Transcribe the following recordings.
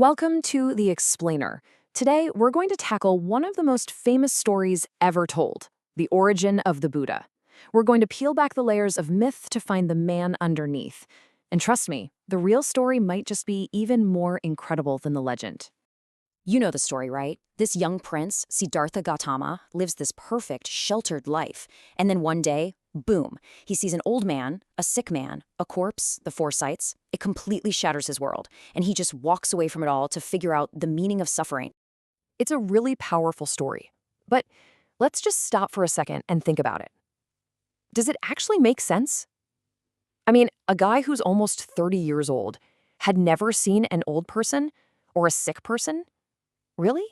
Welcome to The Explainer. Today, we're going to tackle one of the most famous stories ever told, the origin of the Buddha. We're going to peel back the layers of myth to find the man underneath. And trust me, the real story might just be even more incredible than the legend. You know the story, right? This young prince, Siddhartha Gautama, lives this perfect, sheltered life. And then one day, boom, he sees an old man, a sick man, a corpse, the foresights. It completely shatters his world, and he just walks away from it all to figure out the meaning of suffering. It's a really powerful story. But let's just stop for a second and think about it. Does it actually make sense? I mean, a guy who's almost 30 years old had never seen an old person or a sick person? Really?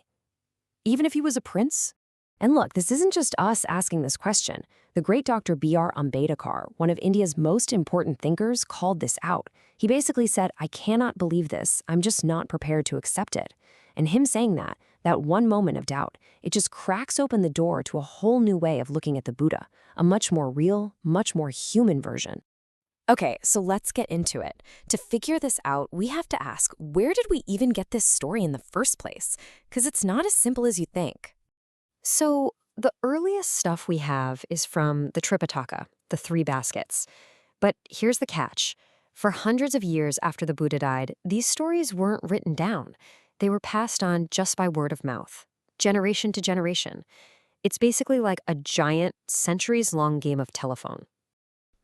Even if he was a prince? And look, this isn't just us asking this question. The great Dr. B.R. Ambedkar, one of India's most important thinkers, called this out. He basically said, I cannot believe this. I'm just not prepared to accept it. And him saying that one moment of doubt, it just cracks open the door to a whole new way of looking at the Buddha, a much more real, much more human version. Okay, so let's get into it. To figure this out, we have to ask, where did we even get this story in the first place? Because it's not as simple as you think. So, the earliest stuff we have is from the Tripitaka, the three baskets. But here's the catch. For hundreds of years after the Buddha died, these stories weren't written down. They were passed on just by word of mouth, generation to generation. It's basically like a giant, centuries-long game of telephone.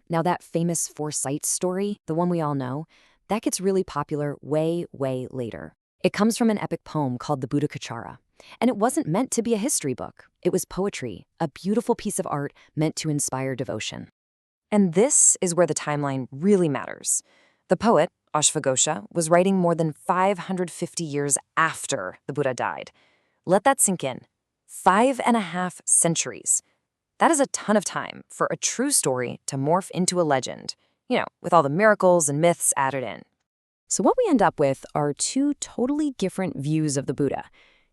Now that famous foresight story, the one we all know, that gets really popular way, way later. It comes from an epic poem called the Buddhacharita. And it wasn't meant to be a history book. It was poetry, a beautiful piece of art meant to inspire devotion. And this is where the timeline really matters. The poet, Ashvaghosha, was writing more than 550 years after the Buddha died. Let that sink in. 5.5 centuries. That is a ton of time for a true story to morph into a legend, with all the miracles and myths added in. So what we end up with are two totally different views of the Buddha.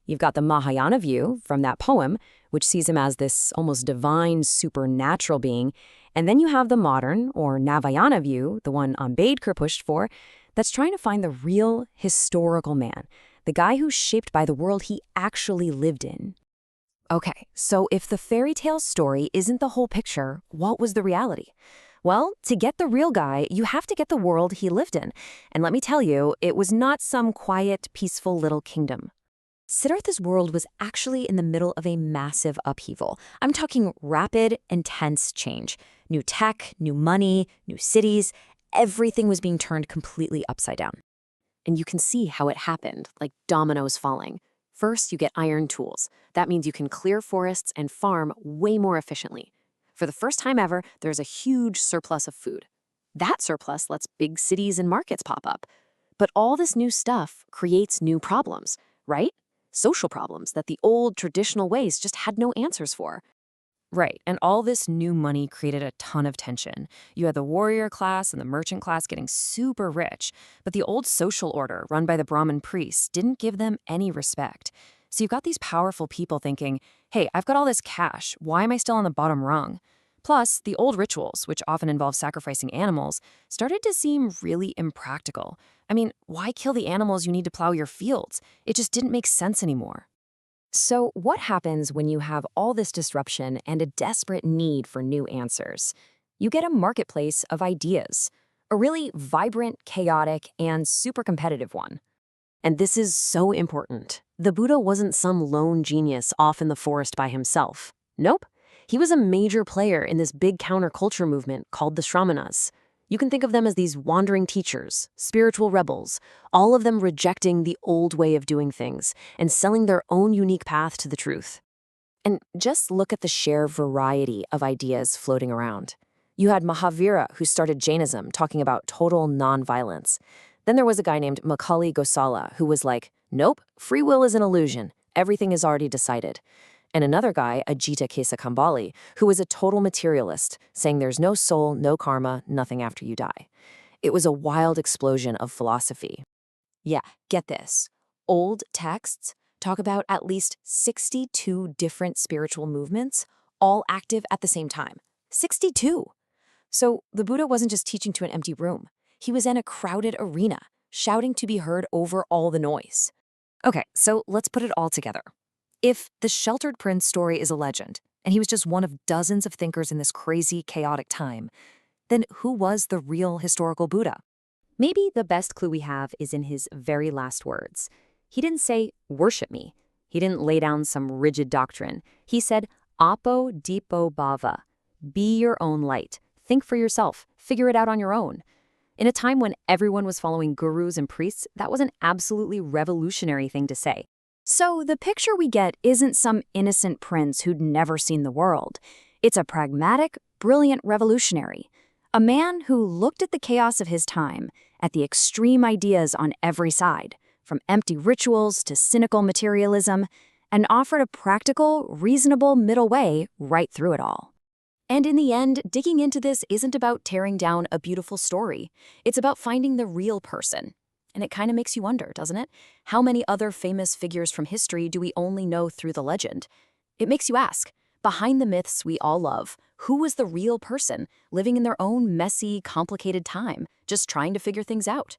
You've got the Mahayana view from that poem, which sees him as this almost divine, supernatural being. And then you have the modern, or Navayana view, the one Ambedkar pushed for, that's trying to find the real historical man, the guy who's shaped by the world he actually lived in. Okay, so if the fairy tale story isn't the whole picture, what was the reality? Well, to get the real guy, you have to get the world he lived in. And let me tell you, it was not some quiet, peaceful little kingdom. Siddhartha's world was actually in the middle of a massive upheaval. I'm talking rapid, intense change. New tech, new money, new cities, everything was being turned completely upside down. And you can see how it happened, like dominoes falling. First, you get iron tools. That means you can clear forests and farm way more efficiently. For the first time ever, there's a huge surplus of food. That surplus lets big cities and markets pop up. But all this new stuff creates new problems, right? Social problems that the old traditional ways just had no answers for. Right, and all this new money created a ton of tension. You had the warrior class and the merchant class getting super rich, but the old social order run by the Brahmin priests didn't give them any respect. So you've got these powerful people thinking, hey, I've got all this cash, why am I still on the bottom rung? Plus, the old rituals, which often involve sacrificing animals, started to seem really impractical. I mean, why kill the animals you need to plow your fields? It just didn't make sense anymore. So what happens when you have all this disruption and a desperate need for new answers? You get a marketplace of ideas, a really vibrant, chaotic, and super competitive one. And this is so important. The Buddha wasn't some lone genius off in the forest by himself. Nope. He was a major player in this big counterculture movement called the Shramanas. You can think of them as these wandering teachers, spiritual rebels, all of them rejecting the old way of doing things and selling their own unique path to the truth. And just look at the sheer variety of ideas floating around. You had Mahavira, who started Jainism, talking about total nonviolence. Then there was a guy named Macaulay Gosala, who was like, nope, free will is an illusion. Everything is already decided. And another guy, Ajita Kesakambali, who was a total materialist, saying there's no soul, no karma, nothing after you die. It was a wild explosion of philosophy. Yeah, get this. Old texts talk about at least 62 different spiritual movements, all active at the same time. 62! So the Buddha wasn't just teaching to an empty room. He was in a crowded arena, shouting to be heard over all the noise. Okay, so let's put it all together. If the Sheltered Prince story is a legend, and he was just one of dozens of thinkers in this crazy, chaotic time, then who was the real historical Buddha? Maybe the best clue we have is in his very last words. He didn't say, worship me. He didn't lay down some rigid doctrine. He said, Appo, Deepo, Bhava. Be your own light. Think for yourself. Figure it out on your own. In a time when everyone was following gurus and priests, that was an absolutely revolutionary thing to say. So the picture we get isn't some innocent prince who'd never seen the world. It's a pragmatic, brilliant revolutionary. A man who looked at the chaos of his time, at the extreme ideas on every side, from empty rituals to cynical materialism, and offered a practical, reasonable middle way right through it all. And in the end, digging into this isn't about tearing down a beautiful story. It's about finding the real person. And it kind of makes you wonder, doesn't it? How many other famous figures from history do we only know through the legend? It makes you ask, behind the myths we all love, who was the real person living in their own messy, complicated time, just trying to figure things out?